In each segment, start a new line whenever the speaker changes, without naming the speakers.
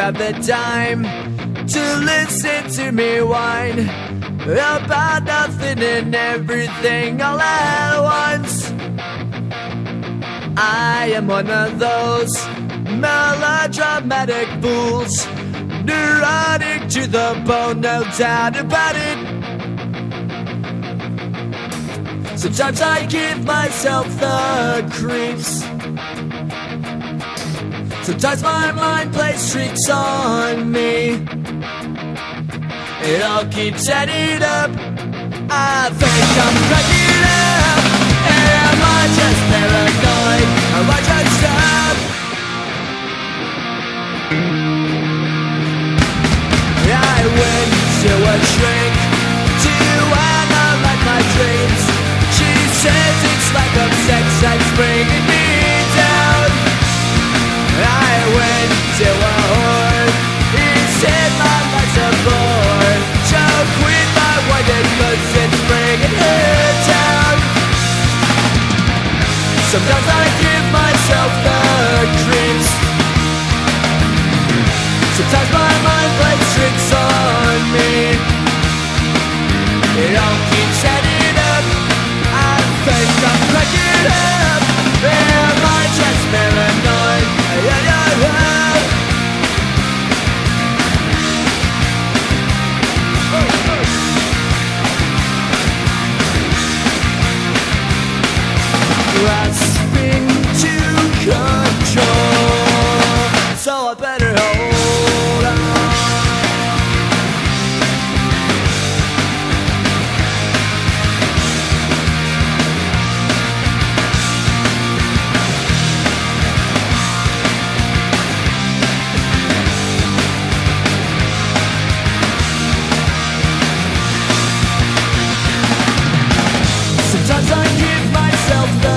have the time to listen to me whine about nothing and everything all at once. I am one of those melodramatic fools, neurotic to the bone, no doubt about it. Sometimes I give myself the creeps. Sometimes my mind plays tricks on me. It all keeps adding up. I think I'm cracking up. Am I just paranoid? Am I just up? I went to a shrink to analyze my dreams. She says it's lack of sex that's bringing me down. I went to a whore. He said my life's a bore. So quit my whining 'cause it's bringing her down. Sometimes I give myself the creeps. Sometimes my mind plays tricks on me. It all keeps adding up. I think I'm cracking up. Am I just paranoid? Grasping to control, so I better hold on. Sometimes I give myself the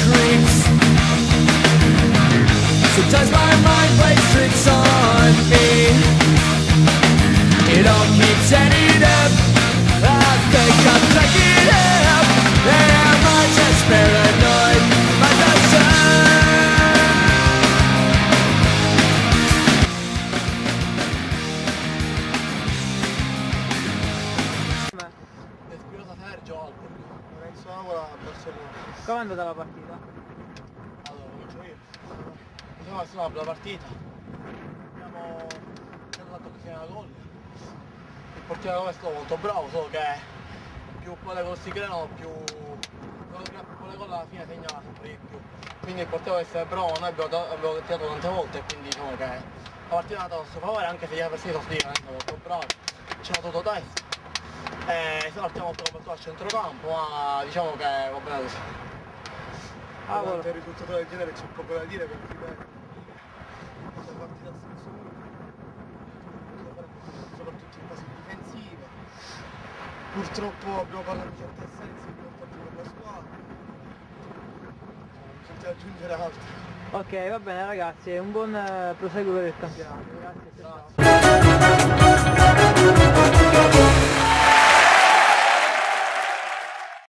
creeps. Sometimes my mind plays tricks on me. It all keeps adding up. I think I'm cracking up. Am I just paranoid? Am I just
Come è andata la partita?
Allora, comincio io. Diciamo che sono la partita. Abbiamo fatto così una gol. Il portiere come è stato molto bravo, solo che più poi le gol si creano, più quello le gol alla fine segna sempre di più. Quindi il portiere deve essere bravo, noi abbiamo tirato tante volte e quindi diciamo che la partita è andata a nostro favore, anche se gli avversari sono stati molto bravi. Ci hanno dato testa. Se partiamo molto come al centrocampo, ma diciamo che va bene così.
Davanti a un risultato del genere c'è poco da dire perché ripeto, questa partita soprattutto in fase difensiva. Purtroppo abbiamo parlato di certe assenze che hanno fatto per la squadra. Senza aggiungere altro.
Ok, va bene ragazzi, un buon proseguo per il campionato. Grazie.
Grazie.